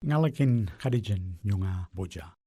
Ngalakin kadijan yung boja.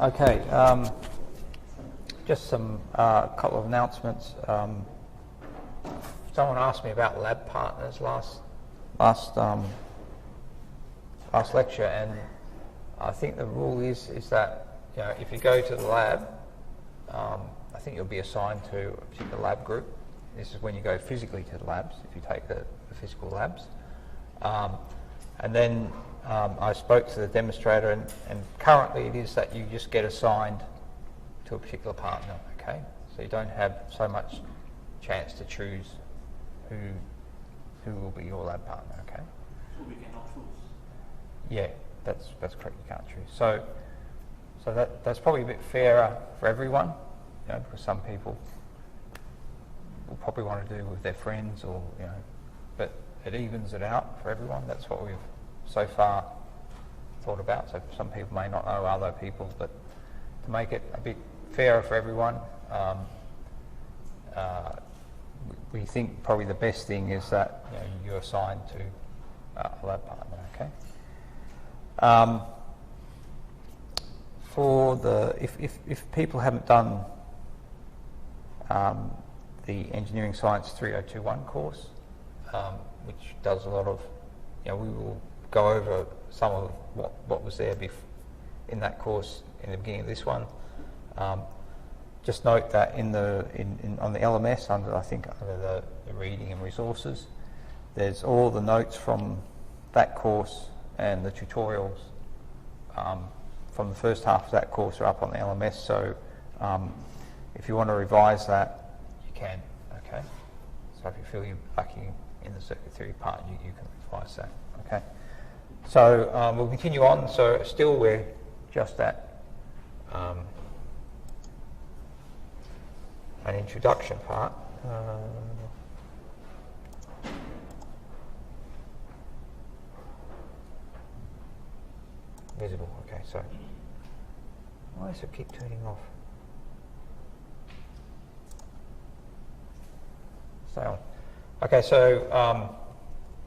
Okay, just some couple of announcements. Someone asked me about lab partners last lecture, and I think the rule is that if you go to the lab, I think you'll be assigned to a particular lab group. This is when you go physically to the labs, if you take the physical labs. And then I spoke to the demonstrator, and currently it is that you just get assigned to a particular partner, okay? So you don't have so much chance to choose who will be your lab partner, okay? So we cannot choose? Yeah, that's correct, you can't choose. So that's probably a bit fairer for everyone, because some people will probably want to do with their friends, or but it evens it out for everyone. That's what we've so far thought about. So some people may not know other people, but to make it a bit fairer for everyone, we think probably the best thing is that you're assigned to a lab partner. Okay. For the if people haven't done the Engineering Science 3021 course, which does a lot of, we will go over some of what was there in that course in the beginning of this one. Just note that on the LMS, under the reading and resources, there's all the notes from that course and the tutorials from the first half of that course are up on the LMS. So if you want to revise that, you can. Okay. So if you feel you're lacking in the circuit theory part, you can revise that. Okay. So we'll continue on. So still we're just at an introduction part. Visible. Okay. So why does it keep turning off? Stay on. Okay. So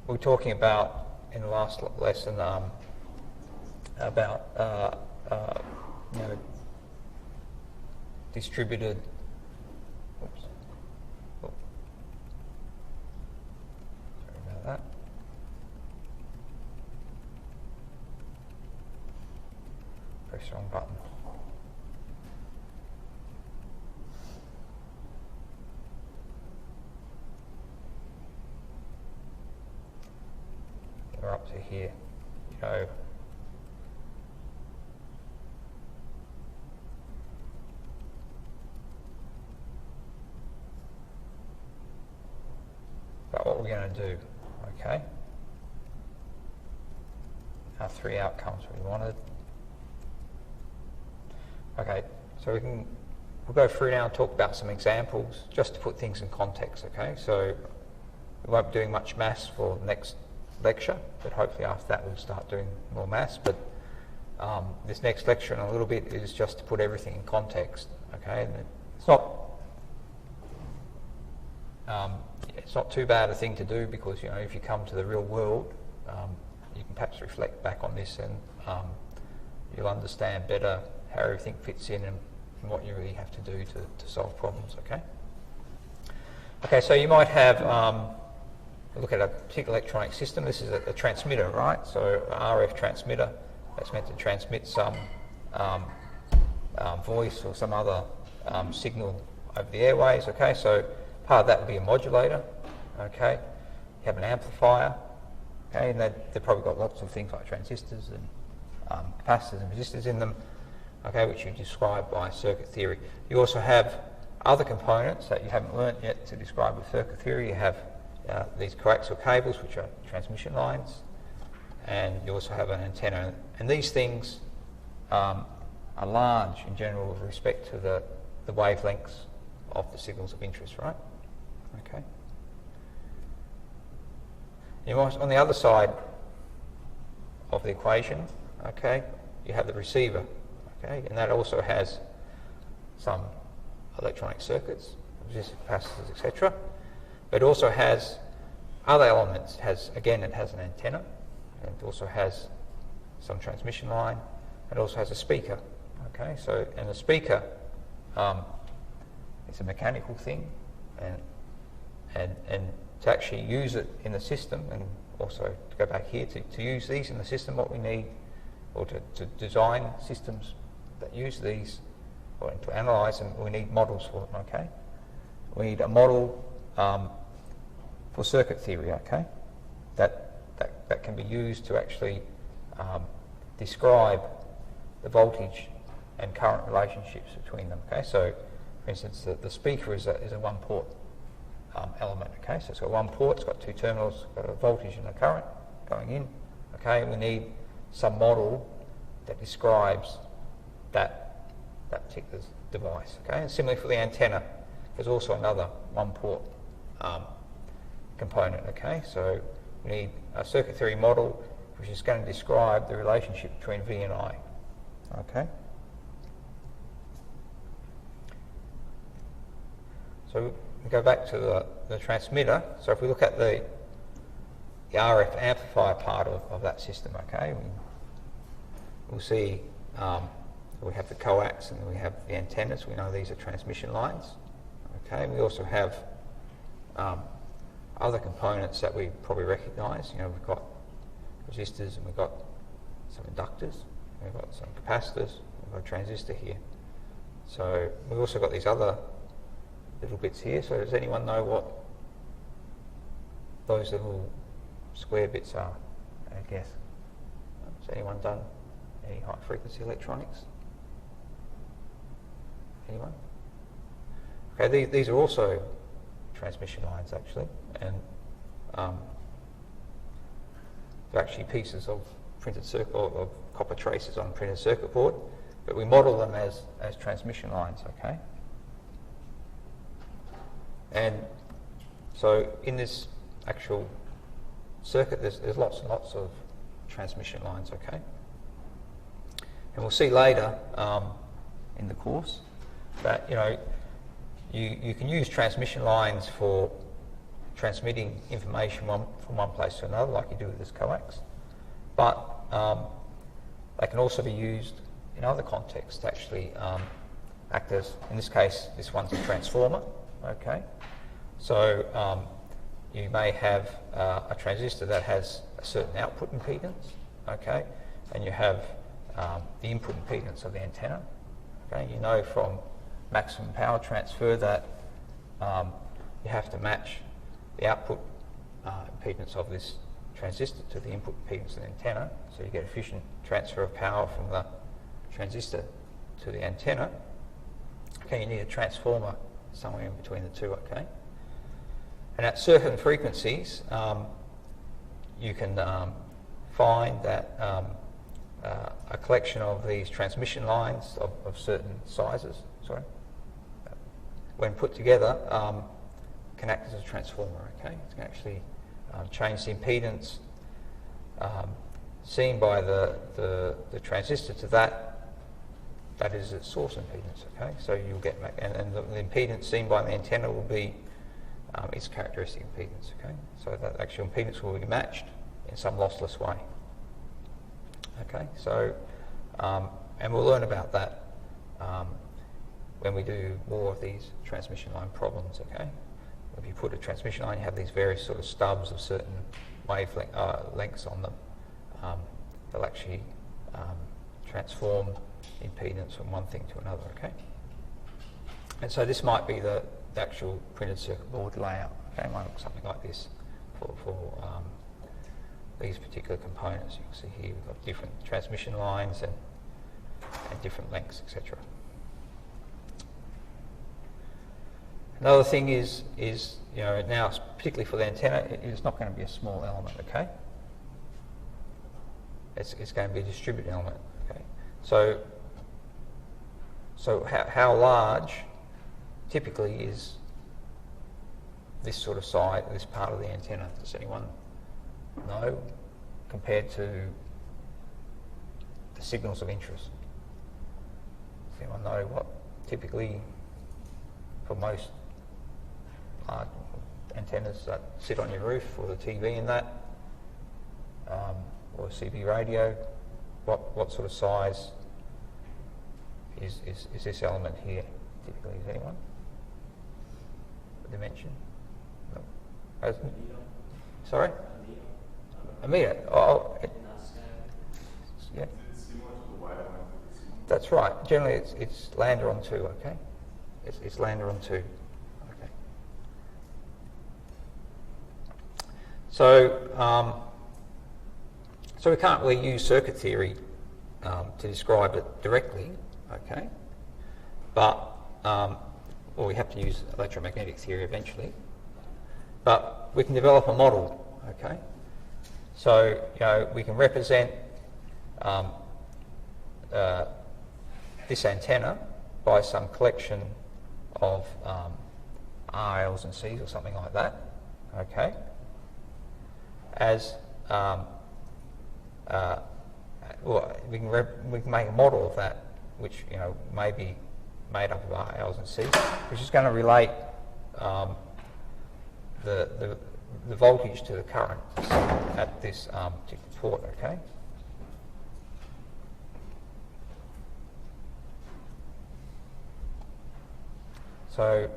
we were talking about in the last lesson about distributed. Oops. Oh. Sorry about that. Press the wrong button. We're up to here. About what we're going to do, okay? Our three outcomes we wanted. Okay, so we'll go through now and talk about some examples just to put things in context, okay? So we won't be doing much maths for the next lecture, but hopefully after that we'll start doing more maths. But this next lecture in a little bit is just to put everything in context, okay? And it's not too bad a thing to do, because if you come to the real world, you can perhaps reflect back on this, and you'll understand better how everything fits in and what you really have to do to solve problems, okay? Okay, so you might have look at a particular electronic system. This is a transmitter, right? So an RF transmitter that's meant to transmit some voice or some other signal over the airways, okay? So part of that would be a modulator, okay? You have an amplifier, okay? And they've probably got lots of things like transistors and capacitors and resistors in them, okay, which you describe by circuit theory. You also have other components that you haven't learnt yet to describe with circuit theory. You have these coaxial cables, which are transmission lines, and you also have an antenna. And these things are large in general with respect to the wavelengths of the signals of interest, right? Okay. On the other side of the equation, okay, you have the receiver, okay, and that also has some electronic circuits, resistors, capacitors, etc. But it also has other elements. It has an antenna, and it also has some transmission line, and it also has a speaker, Okay, so, and the speaker, it's a mechanical thing, and to actually use it in the system, and also to go back here, to use these in the system, what we need, or to design systems that use these, or to analyse them, we need models for them, okay? We need a model for circuit theory, okay? That can be used to actually describe the voltage and current relationships between them, okay? So, for instance, the speaker is a one-port element, okay? So it's got one port, it's got two terminals, it's got a voltage and a current going in, okay? We need some model that describes that particular device, okay? And similarly for the antenna, there's also another one-port component, okay? So we need a circuit theory model which is going to describe the relationship between V and I, okay? So we go back to the transmitter. So if we look at the RF amplifier part of that system, okay, we'll see we have the coax and we have the antennas. We know these are transmission lines. Okay, we also have other components that we probably recognise. You know, we've got resistors and we've got some inductors, we've got some capacitors, we've got a transistor here. So we've also got these other little bits here. So does anyone know what those little square bits are? I guess. Has anyone done any high frequency electronics? Anyone? Okay, these are also transmission lines actually, and they're actually pieces of printed circuit or of copper traces on a printed circuit board, but we model them as transmission lines, okay? And so in this actual circuit, there's lots and lots of transmission lines, okay? And we'll see later in the course that, you know, you can use transmission lines for transmitting information from one place to another, like you do with this coax, but they can also be used in other contexts to actually act as, in this case, this one's a transformer, okay? So you may have a transistor that has a certain output impedance, okay? And you have the input impedance of the antenna, okay? You know from maximum power transfer that you have to match the output impedance of this transistor to the input impedance of the antenna, so you get efficient transfer of power from the transistor to the antenna. Okay, you need a transformer somewhere in between the two, okay? And at certain frequencies, you can find that a collection of these transmission lines of certain sizes, when put together, can act as a transformer, okay? It can actually change the impedance seen by the transistor to that is its source impedance, okay? So you'll get, and the impedance seen by the antenna will be its characteristic impedance, okay? So that actual impedance will be matched in some lossless way, okay? So, and we'll learn about that when we do more of these transmission line problems, okay? If you put a transmission line, you have these various sort of stubs of certain wavelength lengths on them. They'll actually transform impedance from one thing to another, okay? And so this might be the actual printed circuit board layout, okay? It might look something like this for these particular components. You can see here we've got different transmission lines and different lengths, etc. Another thing is you know, now particularly for the antenna, it's not going to be a small element, okay? It's going to be a distributed element, okay? So how large typically is this sort of side, this part of the antenna? Does anyone know, compared to the signals of interest? Does anyone know what typically, for most large antennas that sit on your roof, or the TV in that, or a CB radio, what sort of size is this element here, typically. Is anyone? The dimension? No. Sorry? A meter. Oh, yeah. That's right. Generally, it's lambda on 2. Okay. It's lambda on 2. Okay. So, so we can't really use circuit theory to describe it directly. Okay. But well, we have to use electromagnetic theory eventually. But we can develop a model. Okay. So, we can represent this antenna by some collection of R's and C's or something like that, okay, as well, we can make a model of that, which may be made up of R's and C's, which is going to relate the voltage to the current at this particular port, okay. So,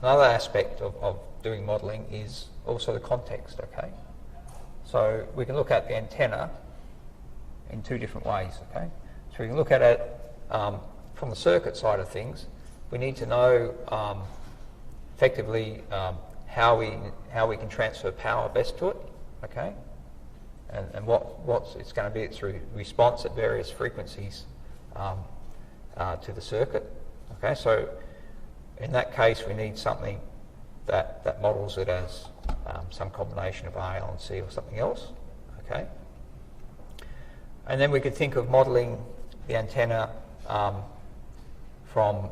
another aspect of doing modelling is also the context, okay? So we can look at the antenna in 2 different ways, okay? So we can look at it from the circuit side of things. We need to know effectively how we can transfer power best to it, okay? And what it's going to be through response at various frequencies to the circuit, okay? So in that case, we need something that models it as some combination of R, L, and C or something else, okay? And then we could think of modelling the antenna from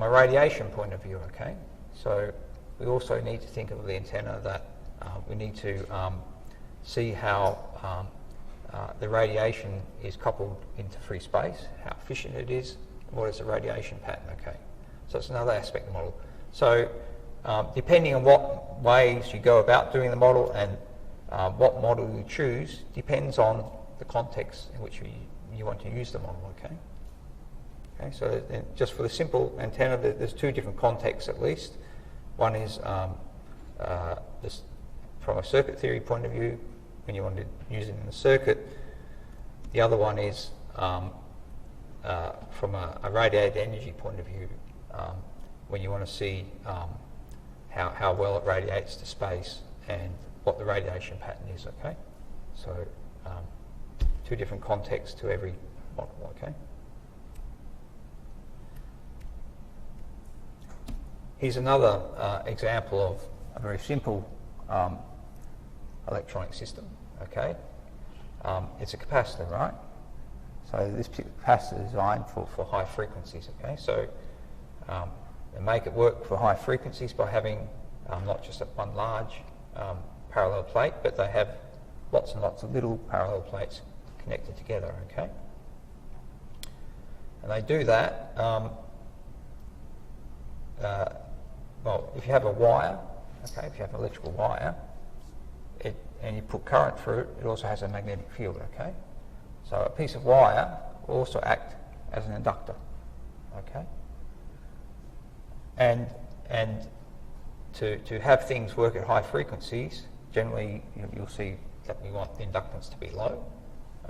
a radiation point of view, okay? So we also need to think of the antenna that we need to see how the radiation is coupled into free space, how efficient it is, and what is the radiation pattern, okay? So it's another aspect of the model. So depending on what ways you go about doing the model and what model you choose depends on the context in which you want to use the model, okay? Okay, so just for the simple antenna, there's 2 different contexts at least. One is just from a circuit theory point of view, when you want to use it in the circuit. The other one is from a radiated energy point of view, when you want to see how well it radiates to space and what the radiation pattern is, okay? So 2 different contexts to every model, okay? Here's another example of a very simple electronic system, okay? It's a capacitor, right? So this capacitor is designed for high frequencies, okay? So they make it work for high frequencies by having not just one large parallel plate, but they have lots and lots of little parallel plates connected together, okay? And they do that, well, if you have a wire, okay, if you have an electrical wire, and you put current through it, it also has a magnetic field, okay? So a piece of wire will also act as an inductor, okay? And to have things work at high frequencies, generally you'll see that we want the inductance to be low,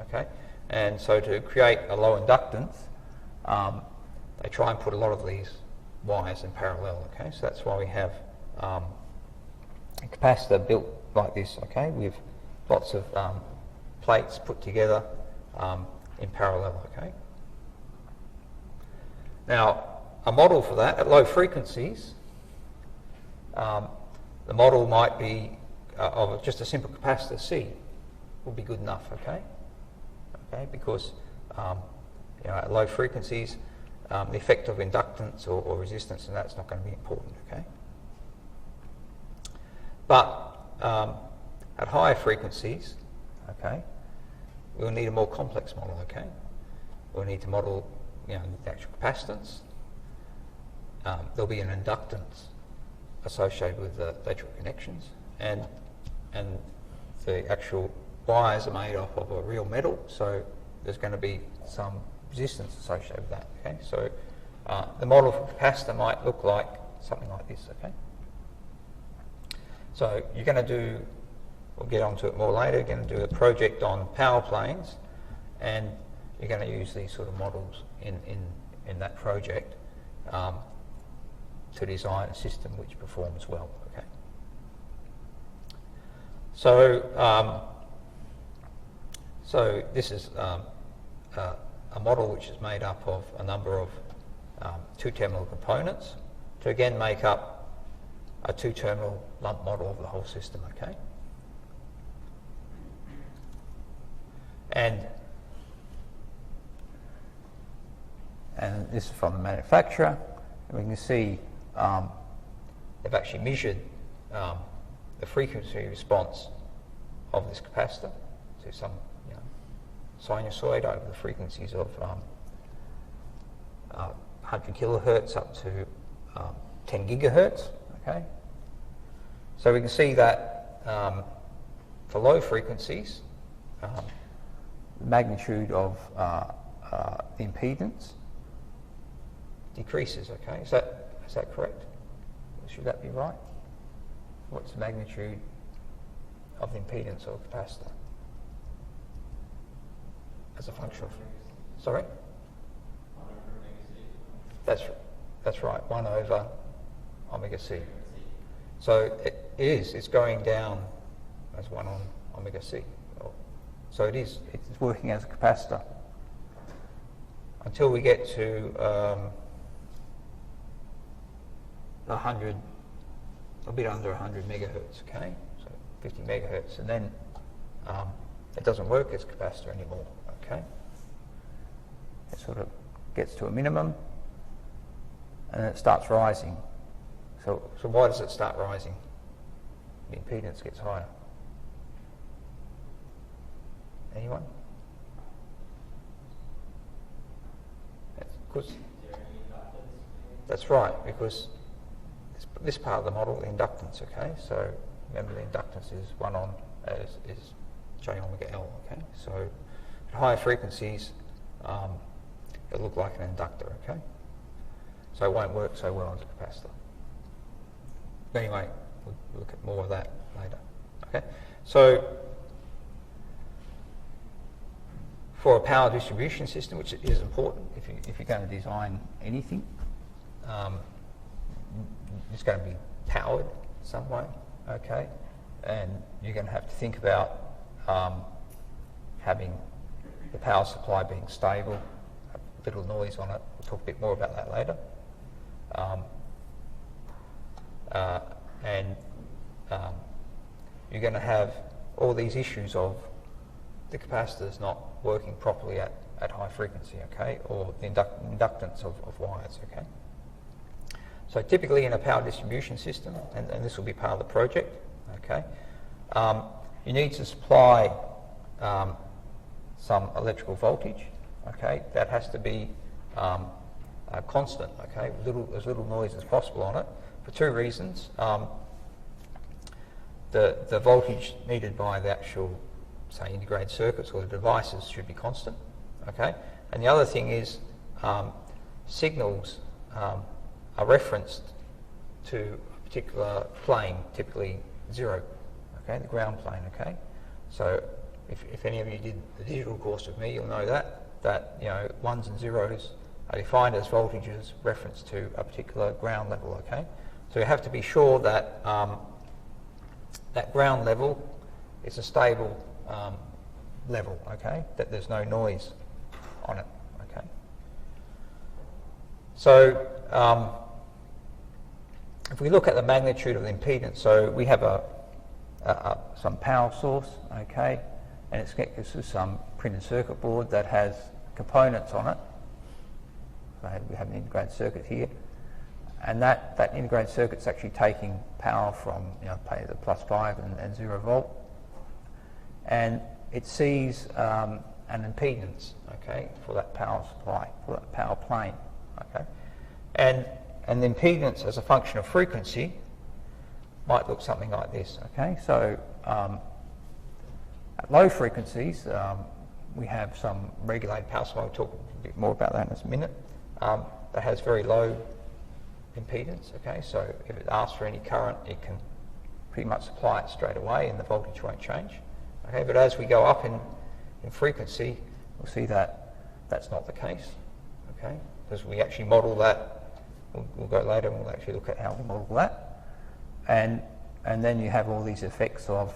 okay? And so to create a low inductance, they try and put a lot of these wires in parallel, okay? So that's why we have a capacitor built like this, okay, with lots of plates put together in parallel, okay? Now, a model for that at low frequencies, the model might be of just a simple capacitor C would be good enough, okay? Okay, because at low frequencies, the effect of inductance or resistance and that's not going to be important, okay? But at higher frequencies, okay, we'll need a more complex model, okay? We'll need to model, the actual capacitance. there'll be an inductance associated with the electrical connections, and the actual wires are made up of a real metal, so there's going to be some resistance associated with that. Okay, so the model for capacitor might look like something like this. Okay, so you're going to do, we'll get onto it more later, you're going to do a project on power planes, and you're going to use these sort of models in that project to design a system which performs well. Okay. So so this is a model which is made up of a number of two-terminal components to again make up a two-terminal lump model of the whole system. Okay. And this is from the manufacturer. And we can see they've actually measured the frequency response of this capacitor to some sinusoid over the frequencies of 100 kilohertz up to 10 gigahertz. Okay, so we can see that for low frequencies, the magnitude of the impedance decreases. Okay, is that correct? Should that be right? What's the magnitude of the impedance of a capacitor as a function of? Sorry? That's right. 1 over omega c. So it's going down as 1 on omega c. So it's working as a capacitor until we get to 100, a bit under 100 megahertz. Okay, so 50 megahertz, and then it doesn't work as a capacitor anymore. Okay, it sort of gets to a minimum, and then it starts rising. So why does it start rising? The impedance gets higher. Anyone? That's right, because this part of the model, the inductance. Okay, so remember the inductance is 1 on is J omega L. Okay, so at higher frequencies, it'll look like an inductor. Okay, so it won't work so well as a capacitor. But anyway, we'll look at more of that later. Okay, so for a power distribution system, which is important if you're going to design anything, it's going to be powered some way. Okay, and you're going to have to think about having the power supply being stable, a little noise on it. We'll talk a bit more about that later. You're going to have all these issues of the capacitors not working properly at high frequency, okay, or the inductance of wires, okay. So typically in a power distribution system, and this will be part of the project, okay, you need to supply some electrical voltage, okay, that has to be constant, okay, as little noise as possible on it, for two reasons. The voltage needed by the actual, say, integrated circuits or the devices should be constant, okay, and the other thing is signals are referenced to a particular plane, typically 0, okay, the ground plane, okay. So if any of you did the digital course with me, you'll know that you know, 1s and 0s are defined as voltages referenced to a particular ground level, okay. So you have to be sure that that ground level is a stable level, okay, that there's no noise on it, okay. So if we look at the magnitude of the impedance, so we have some power source, okay, and it's connected to some printed circuit board that has components on it. So we have an integrated circuit here, and that integrated circuit's actually taking power from, you know, the +5 and 0 volt, and it sees an impedance, okay, for that power supply, for that power plane, okay, and And the impedance as a function of frequency might look something like this. Okay, so at low frequencies, we have some regulated power supply. We'll talk a bit more about that in a minute. That has very low impedance. Okay, so if it asks for any current, it can pretty much supply it straight away, and the voltage won't change. Okay, but as we go up in frequency, we'll see that that's not the case. Okay, because we actually model that. We'll go later and we'll actually look at how we model that, and then you have all these effects of.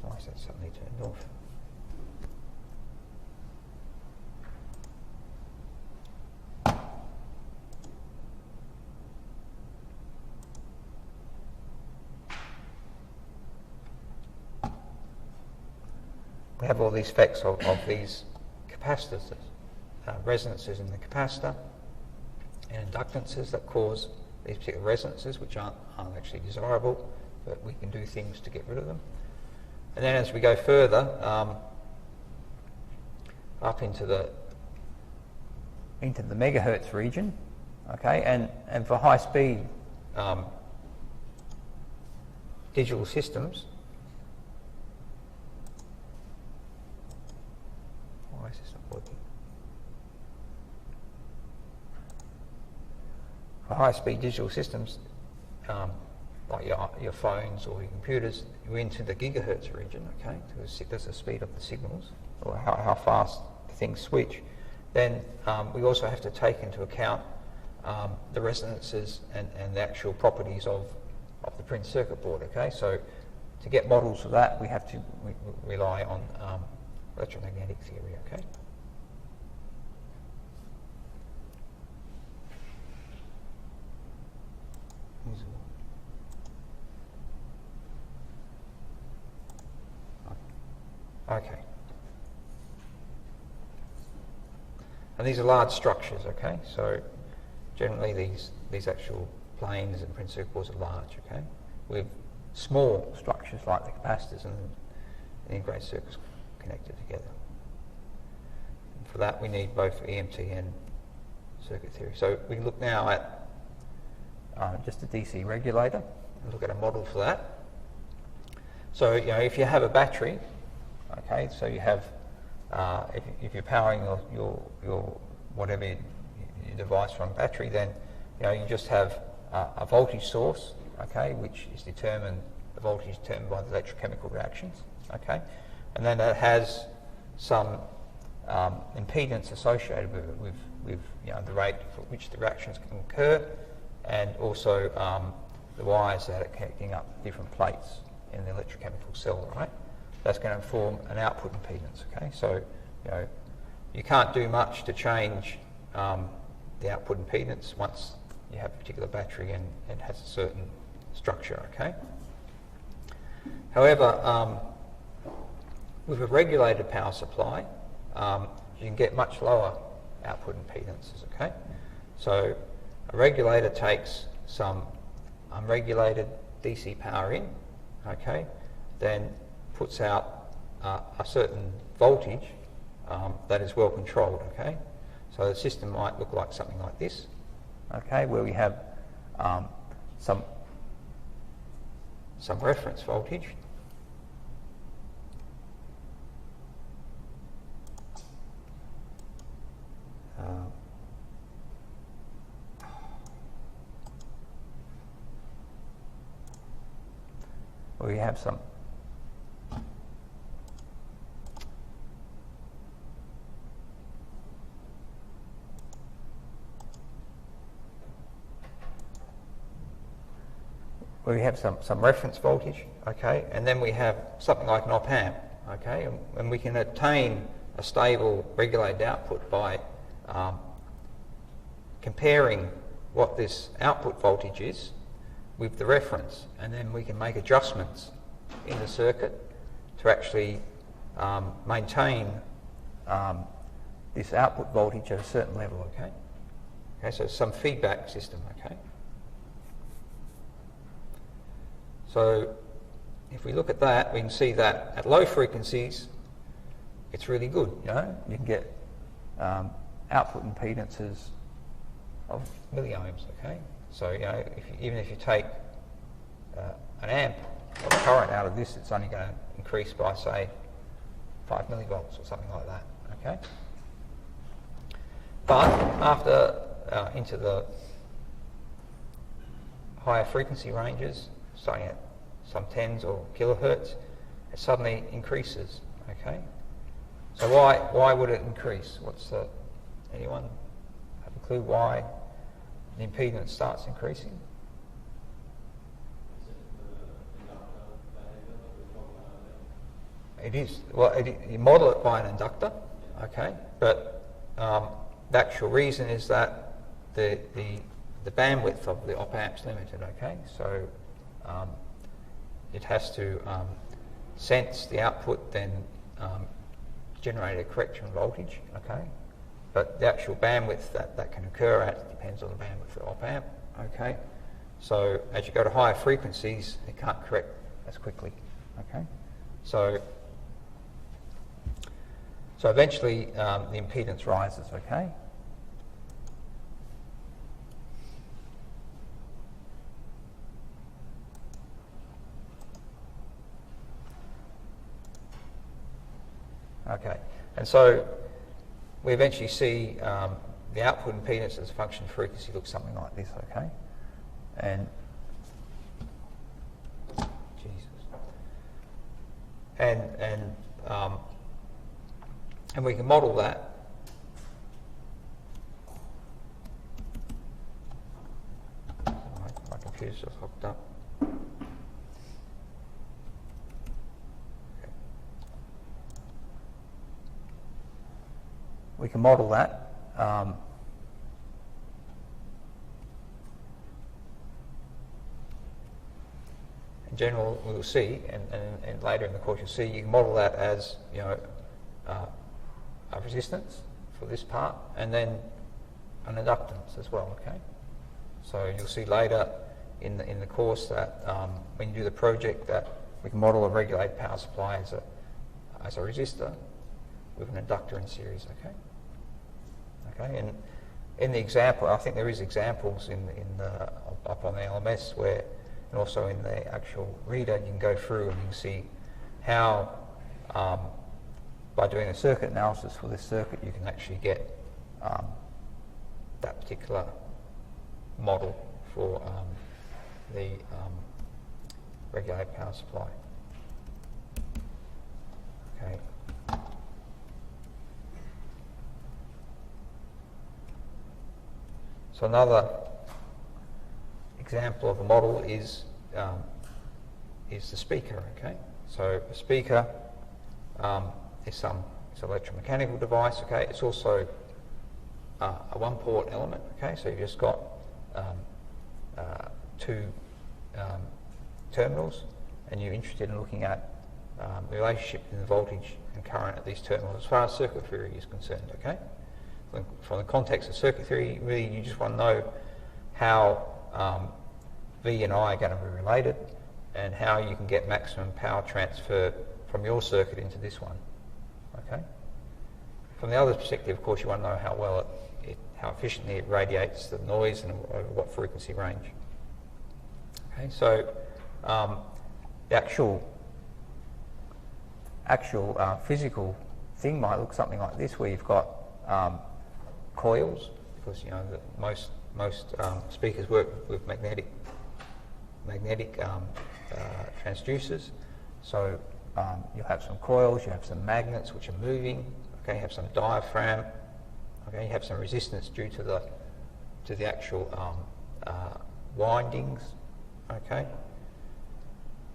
Why is that suddenly turned off? We have all these effects of these capacitors, resonances in the capacitor, and inductances that cause these particular resonances, which aren't actually desirable, but we can do things to get rid of them. And then as we go further up into the megahertz region, okay, and for high speed digital systems. Why is this not working? For high speed digital systems, like your phones or your computers, you're into the gigahertz region, okay? That's the speed of the signals, or how fast things switch. Then we also have to take into account the resonances and the actual properties of the printed circuit board, okay? So to get models of that, we have to rely on electromagnetic theory, okay? Okay. And these are large structures, okay? So generally these actual planes and printed circuit boards are large, okay? With small structures like the capacitors and the integrated circuits connected together. And for that we need both EMT and circuit theory. So we look now at just a DC regulator and look at a model for that. So, you know, if you have a battery, okay, so you have, if you're powering your whatever your device from a battery, then you know you just have a voltage source, okay, which is determined, the voltage is determined by the electrochemical reactions, okay, and then that has some impedance associated with you know the rate at which the reactions can occur, and also the wires that are connecting up different plates in the electrochemical cell, right? That's going to form an output impedance, okay? So, you know, you can't do much to change the output impedance once you have a particular battery and it has a certain structure, okay? However, with a regulated power supply, you can get much lower output impedances, okay? So a regulator takes some unregulated DC power in, okay, then puts out a certain voltage that is well controlled, okay? So the system might look like something like this, okay, where we have some reference voltage. Where we have some reference voltage, okay, and then we have something like an op amp, okay, and we can attain a stable regulated output by comparing what this output voltage is with the reference, and then we can make adjustments in the circuit to actually maintain this output voltage at a certain level, okay? Okay, so some feedback system, okay? So if we look at that, we can see that at low frequencies, it's really good, you know? You can get output impedances milliohms, okay? So, you know, even if you take an amp of current out of this, it's only going to increase by, say, 5 millivolts or something like that, okay? But after into the higher frequency ranges, starting at some tens or kilohertz, it suddenly increases, okay? So why would it increase? Anyone have a clue why the impedance starts increasing? It is, well, you model it by an inductor, okay, but the actual reason is that the bandwidth of the op-amp is limited, okay, so it has to sense the output, then generate a correction voltage, okay, but the actual bandwidth that can occur at depends on the bandwidth of the op-amp, okay, so as you go to higher frequencies, it can't correct as quickly, okay, so eventually the impedance rises, okay? Okay, and so we eventually see the output impedance as a function of frequency looks something like this, okay? And and we can model that my computer's just hooked up. We can model that. In general, we will see, and later in the course you'll see, you can model that as, you know, a resistance for this part, and then an inductance as well, okay? So you'll see later in the course that when you do the project that we can model a regulated power supply as a resistor with an inductor in series, okay? Okay, and in the example, I think there is examples up on the LMS where, and also in the actual reader, you can go through and you can see how by doing a circuit analysis for this circuit, you can actually get that particular model for the regulated power supply. Okay. So another example of a model is the speaker. Okay, so a speaker is an electromechanical device. Okay, it's also a one-port element. Okay, so you've just got two terminals, and you're interested in looking at the relationship in the voltage and current at these terminals as far as circuit theory is concerned. Okay. From the context of circuit theory, really you just want to know how V and I are going to be related and how you can get maximum power transfer from your circuit into this one. Okay. From the other perspective, of course, you want to know how well how efficiently it radiates the noise and over what frequency range. Okay, so the actual physical thing might look something like this, where you've got coils, because you know that most speakers work with magnetic transducers. So you have some coils, you have some magnets which are moving. Okay, you have some diaphragm. Okay, you have some resistance due to the actual windings. Okay,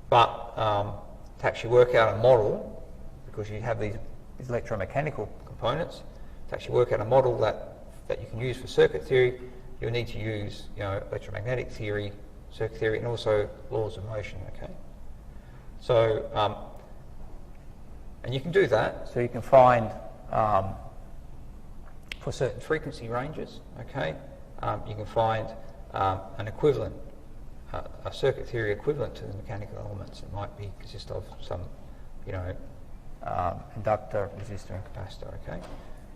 but to actually work out a model, because you have these electromechanical components, to actually work out a model that you can use for circuit theory, you'll need to use, you know, electromagnetic theory, circuit theory, and also laws of motion. Okay, so and you can do that. So you can find for certain frequency ranges. Okay, you can find an equivalent, a circuit theory equivalent to the mechanical elements. It might consist of some, you know, inductor, resistor, and capacitor. Okay.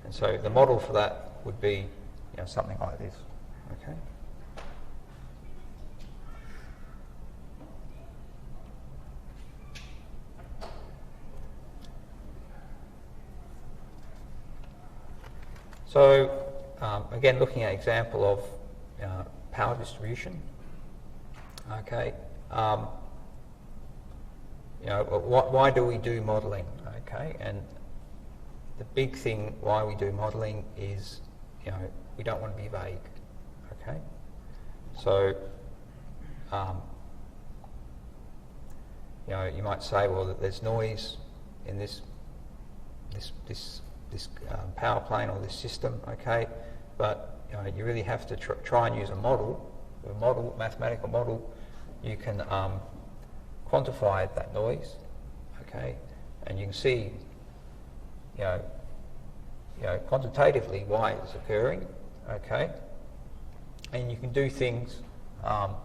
And so the model for that would be, you know, something like this. Okay. So again, looking at an example of power distribution. Okay. Why do we do modelling? Okay, and the big thing why we do modelling is, we don't want to be vague. Okay, so you might say, well, that there's noise in this power plane or this system. Okay, but you really have to try and use a mathematical model. You can quantify that noise. Okay, and you can see, quantitatively why it's occurring. Okay, and you can do things to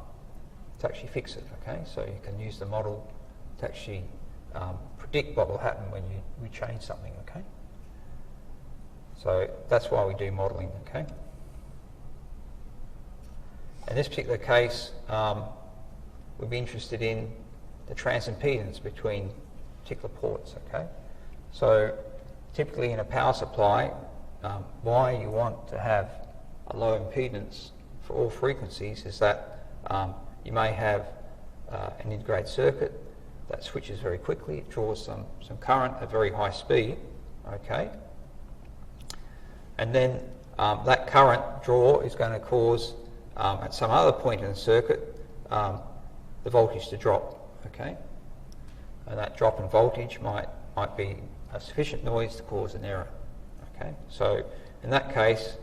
actually fix it. Okay, so you can use the model to actually predict what will happen when we change something. Okay, so that's why we do modelling. Okay, in this particular case, we'd be interested in the transimpedance between particular ports. Okay, so typically in a power supply, why you want to have a low impedance for all frequencies is that you may have an integrated circuit that switches very quickly. It draws some current at very high speed. Okay, and then that current draw is going to cause at some other point in the circuit the voltage to drop. Okay, and that drop in voltage might be a sufficient noise to cause an error. Okay, so in that case,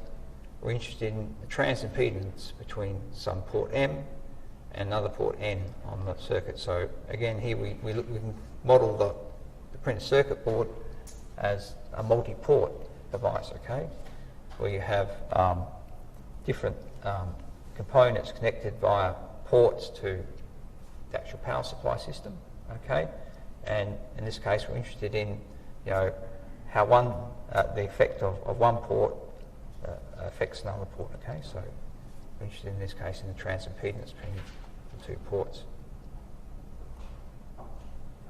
we're interested in the transimpedance between some port M and another port N on the circuit. So again, here we can model the printed circuit board as a multi-port device. Okay, where you have different components connected via ports to the actual power supply system. Okay, and in this case, we're interested in how the effect of one port affects another port. Okay, so we're interested in this case in the transimpedance between the two ports.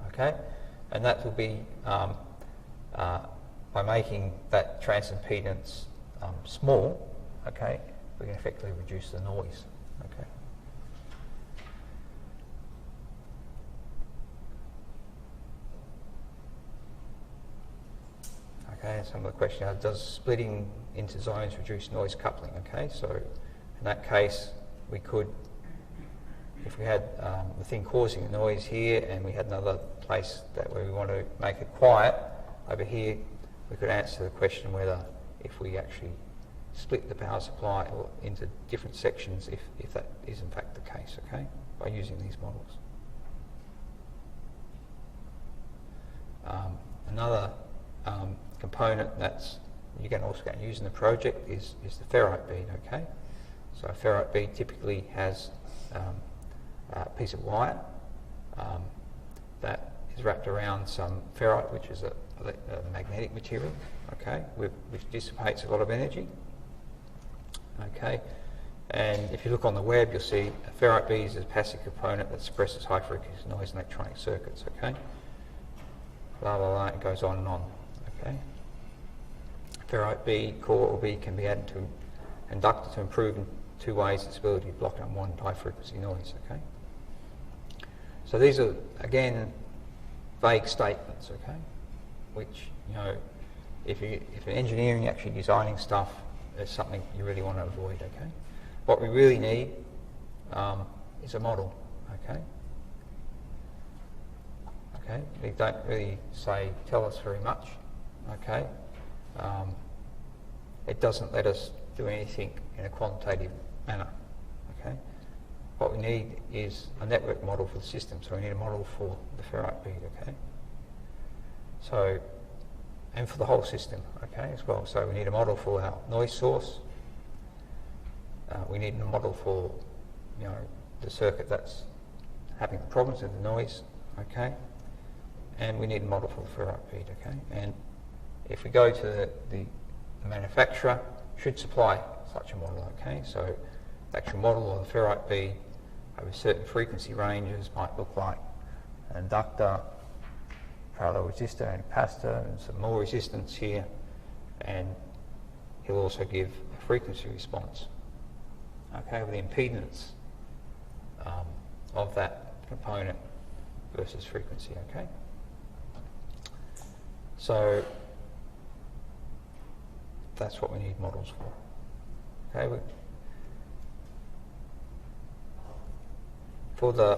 Okay, and that will be by making that transimpedance small. Okay, we can effectively reduce the noise. Okay. Okay, some of the questions: does splitting into zones reduce noise coupling? Okay, so in that case, we could, if we had the thing causing the noise here, and we had another place where we want to make it quiet, over here, we could answer the question whether, if we actually split the power supply into different sections, if that is in fact the case. Okay, by using these models. Another component that's you can also use in the project is the ferrite bead. Okay, so a ferrite bead typically has a piece of wire that is wrapped around some ferrite, which is a magnetic material. Okay, which dissipates a lot of energy. Okay, and if you look on the web, you'll see a ferrite bead is a passive component that suppresses high frequency noise in electronic circuits. Okay, blah blah blah, it goes on and on. Okay, ferrite bead, core or bead can be added to inductor to improve in two ways its ability to block unwanted high frequency noise. Okay, so these are again vague statements. Okay, which if you're engineering, actually designing stuff, it's something you really want to avoid. Okay, what we really need is a model. Okay. Okay, they don't really tell us very much. Okay, it doesn't let us do anything in a quantitative manner. Okay, what we need is a network model for the system. So we need a model for the ferrite bead. Okay, so and for the whole system. Okay, as well. So we need a model for our noise source. We need a model for the circuit that's having the problems with the noise. Okay, and we need a model for the ferrite bead. Okay, and if we go to the manufacturer, should supply such a model. Okay, so the actual model of the ferrite be over certain frequency ranges, might look like an inductor, parallel resistor and capacitor, and some more resistance here, and he'll also give a frequency response, okay, with the impedance of that component versus frequency, okay? So that's what we need models for, okay? For the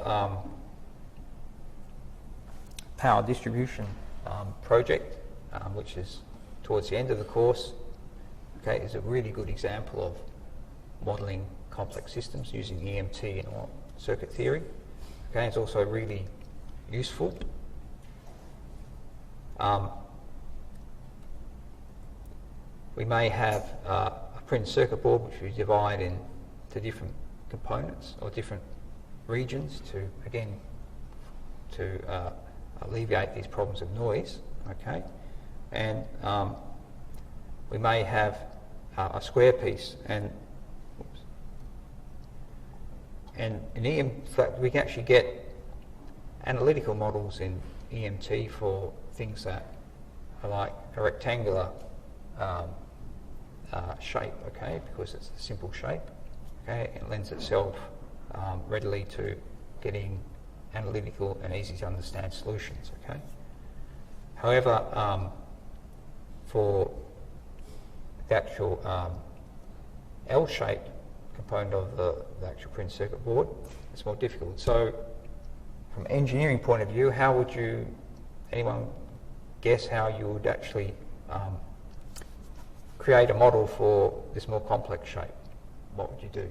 power distribution project, which is towards the end of the course, okay, is a really good example of modelling complex systems using EMT and circuit theory. Okay, it's also really useful. We may have a printed circuit board which we divide into different components or different regions to, again, to alleviate these problems of noise, okay? And we may have a square piece, and in we can actually get analytical models in EMT for things that are like a rectangular shape, okay, because it's a simple shape, okay, it lends itself readily to getting analytical and easy to understand solutions, okay. However, for the actual L-shaped component of the actual printed circuit board, it's more difficult. So from an engineering point of view, how would anyone guess how you would actually create a model for this more complex shape? What would you do?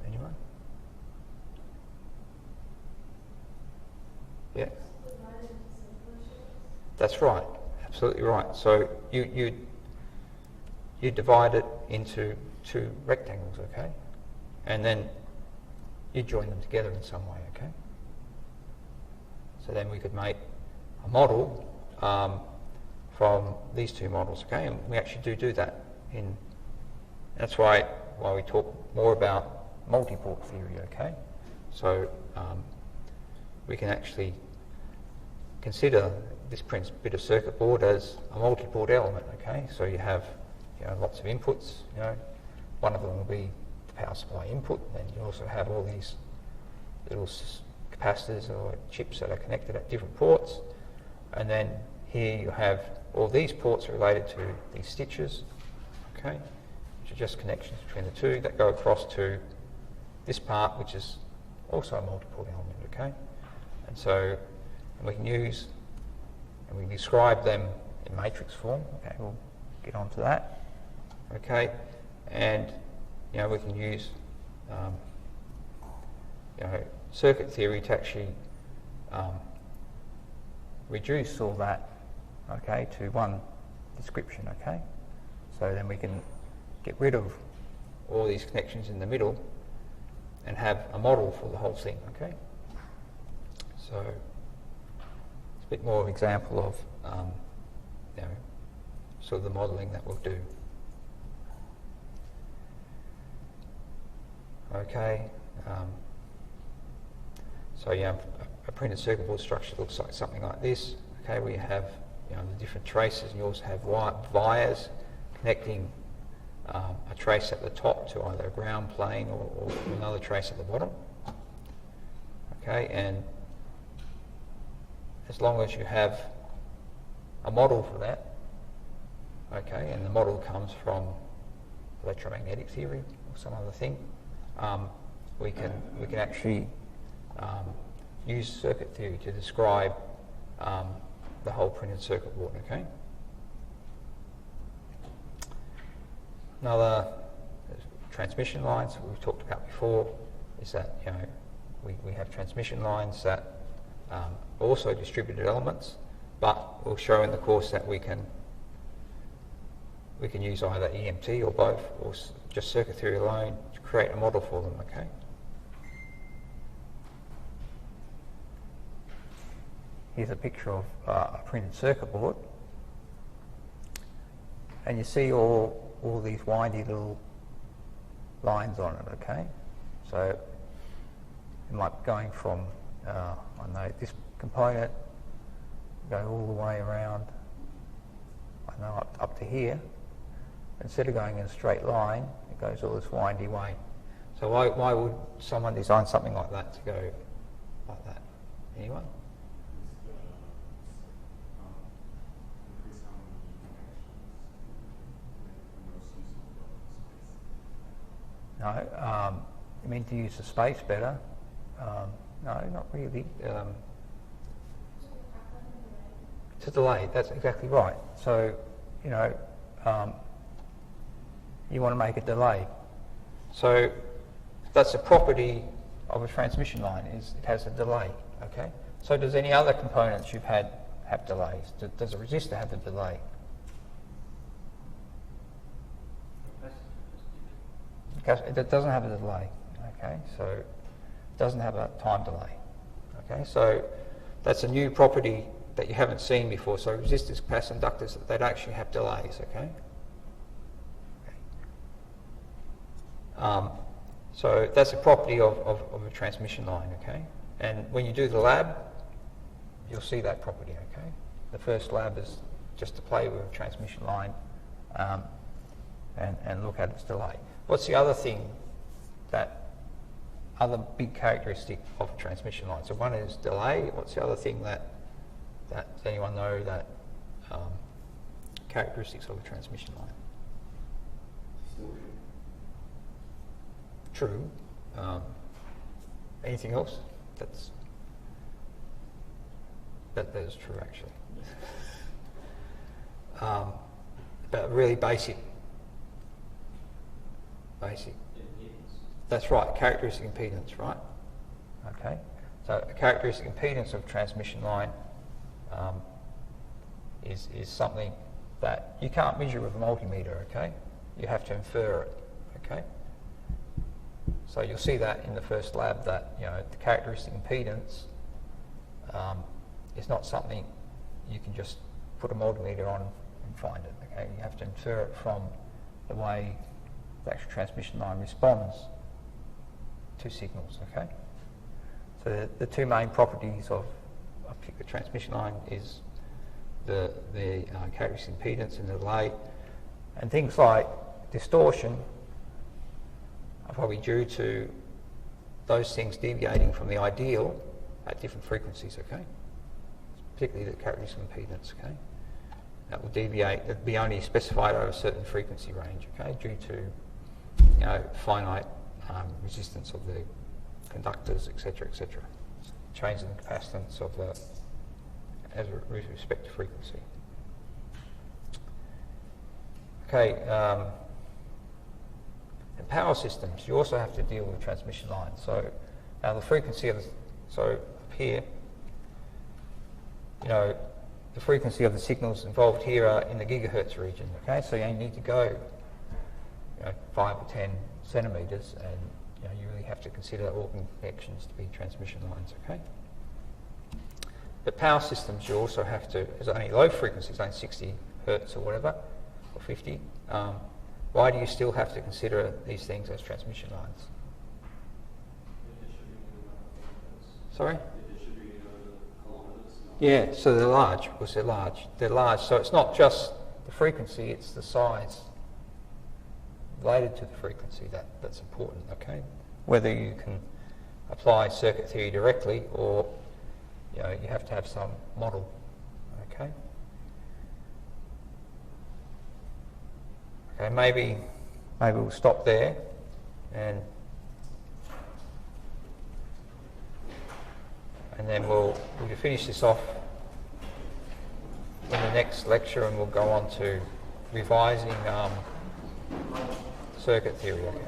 Anyone? Yeah. That's right. Absolutely right. So you divide it into two rectangles, okay, and then you join them together in some way, okay. So then we could make a model from these two models, okay, and we actually do that. That's why we talk more about multi-port theory, okay. So we can actually consider this printed bit of circuit board as a multi-port element, okay. So you have lots of inputs, one of them will be the power supply input, and you also have all these little capacitors or chips that are connected at different ports, and then here you have all these ports related to these stitches, okay, which are just connections between the two that go across to this part, which is also a multi-port element, okay. And so we can use and we can describe them in matrix form, okay, we'll get onto that. Okay, and we can use circuit theory to actually reduce all that, okay, to one description, okay. So then we can get rid of all these connections in the middle and have a model for the whole thing, okay. So it's a bit more of an example of sort of the modelling that we'll do. Okay, so a printed circuit board structure looks like something like this. Okay, we have the different traces, and you also have wires connecting a trace at the top to either a ground plane or another trace at the bottom. Okay, and as long as you have a model for that, okay, and the model comes from electromagnetic theory or some other thing, we can actually use circuit theory to describe the whole printed circuit board, okay. Another transmission lines that we've talked about before is that we have transmission lines that are also distributed elements, but we'll show in the course that we can use either EMT or both, or just circuit theory alone to create a model for them, okay. Here's a picture of a printed circuit board, and you see all these windy little lines on it, okay? So it might be going from, I know, this component, go all the way around, I know, up to here. Instead of going in a straight line, it goes all this windy way. So why would someone design something like that to go like that? Anyone? No, you mean to use the space better? No, not really. To delay, that's exactly right. So, you know, you want to make a delay. So that's a property of a transmission line, is it has a delay, okay? So does any other components you've had have delays? Does a resistor have a delay? It doesn't have a delay, okay? So it doesn't have a time delay, okay? So that's a new property that you haven't seen before. So resistors, capacitors, inductors, they don't actually have delays, okay? So that's a property of a transmission line, okay? And when you do the lab, you'll see that property, okay? The first lab is just to play with a transmission line and look at its delay. What's the other thing, that other big characteristic of a transmission line? So one is delay. What's the other thing that does anyone know that characteristics of a transmission line? True. Anything else? That is true, actually. But really basic. That's right, characteristic impedance, right? Okay. So a characteristic impedance of transmission line is something that you can't measure with a multimeter, okay? You have to infer it, okay? So you'll see that in the first lab, that, you know, the characteristic impedance is not something you can just put a multimeter on and find it, okay? You have to infer it from the way the actual transmission line responds to signals, okay? So the two main properties of a particular transmission line is the characteristic impedance and the delay, and things like distortion are probably due to those things deviating from the ideal at different frequencies, okay? Particularly the characteristic impedance, okay? That will deviate, that will be only specified over a certain frequency range, okay? Due to, you know, finite resistance of the conductors, etc., etc. Change in the capacitance of the, with respect to frequency. Okay, in power systems, you also have to deal with transmission lines. So now the frequency of so up here, you know, the frequency of the signals involved here are in the gigahertz region, okay? So you need to go, you know, 5 or 10 centimetres, and, you know, you really have to consider all connections to be transmission lines, okay? But power systems, you also have to, there's only low frequencies, only 60 hertz or whatever, or 50. Why do you still have to consider these things as transmission lines? Sorry? Yeah, so they're large, because they're large. They're large, so it's not just the frequency, it's the size related to the frequency that's important, okay? Whether you can apply circuit theory directly, or, you know, you have to have some model, okay? Okay, maybe we'll stop there, and then we'll finish this off in the next lecture, and we'll go on to revising circuit theory. Okay.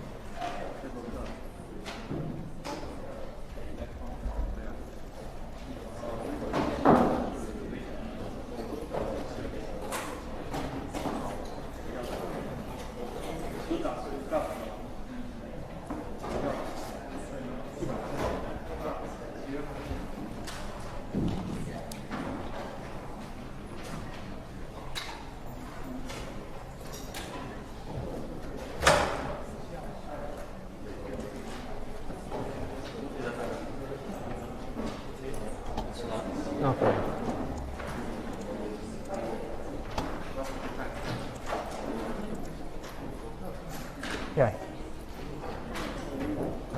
Yeah.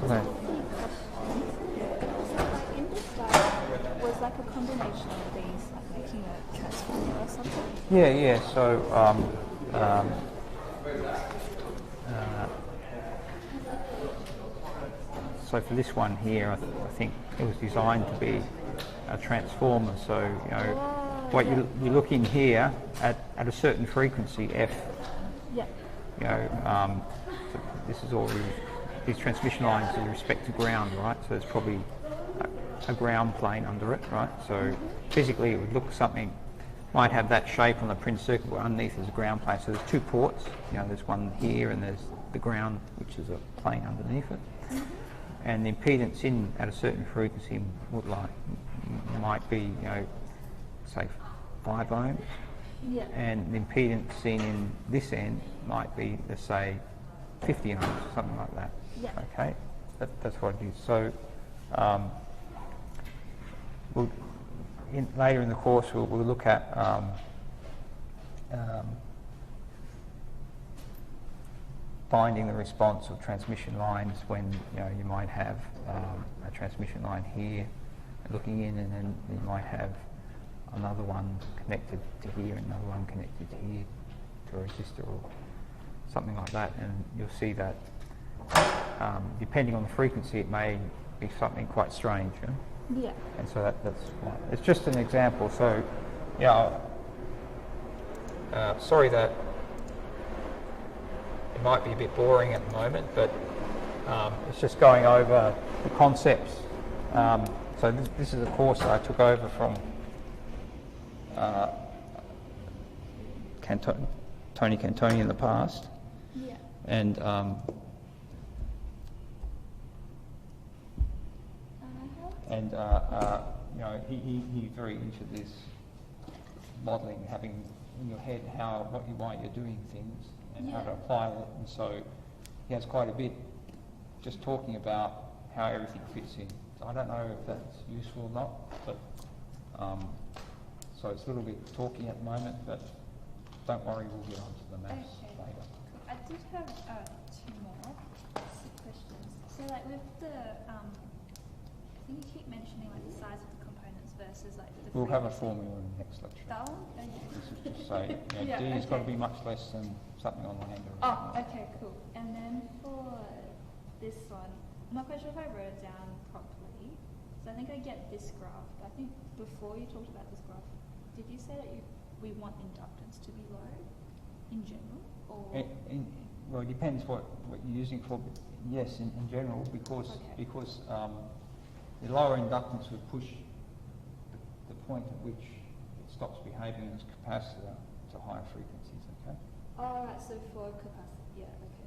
Okay. In this diagram, was like a combination of these, like making a transformer or something? Yeah. So for this one here, I think it was designed to be a transformer. So what you're looking here at a certain frequency, F. Yeah. So this is all these transmission lines with respect to ground, right? So there's probably a ground plane under it, right? So physically it would look something, might have that shape on the printed circuit, but underneath is a ground plane. So there's two ports, there's one here and there's the ground, which is a plane underneath it. And the impedance in at a certain frequency might be, say 5 ohms. Yeah. And the impedance seen in this end might be, let's say, 50 ohms, something like that. Yeah. Okay, that's what it is. So later in the course we'll look at finding the response of transmission lines when you might have a transmission line here looking in, and then you might have another one connected to here and another one connected to here to a resistor or something like that, and you'll see that depending on the frequency it may be something quite strange. Yeah. And so that's why. It's just an example. So sorry that it might be a bit boring at the moment, but it's just going over the concepts. So this is a course that I took over from Tony Cantoni in the past. Yeah. And he's very into this modelling, having in your head why you're doing things and how to apply it. And so he has quite a bit just talking about how everything fits in. So I don't know if that's useful or not, but so it's a little bit talky at the moment, but don't worry, we'll get on to the maths later. I did have 2 more questions. So like with the, I think you keep mentioning like the size of the components versus like the We'll have a frequency. formula in the next lecture. That one? Okay. This is just say, Yeah, D has got to okay. be much less than something on land. Or Oh, something. okay, cool. And then for this one, I'm not quite sure if I wrote it down properly. So I think I get this graph. But I think before you talked about this graph, did you say that we want inductance to be low in general? Or Well, it depends what you're using for. Yes, in general, because the lower inductance would push the point at which it stops behaving as capacitor to higher frequencies. Okay. oh, right. So for capacity, yeah. Okay.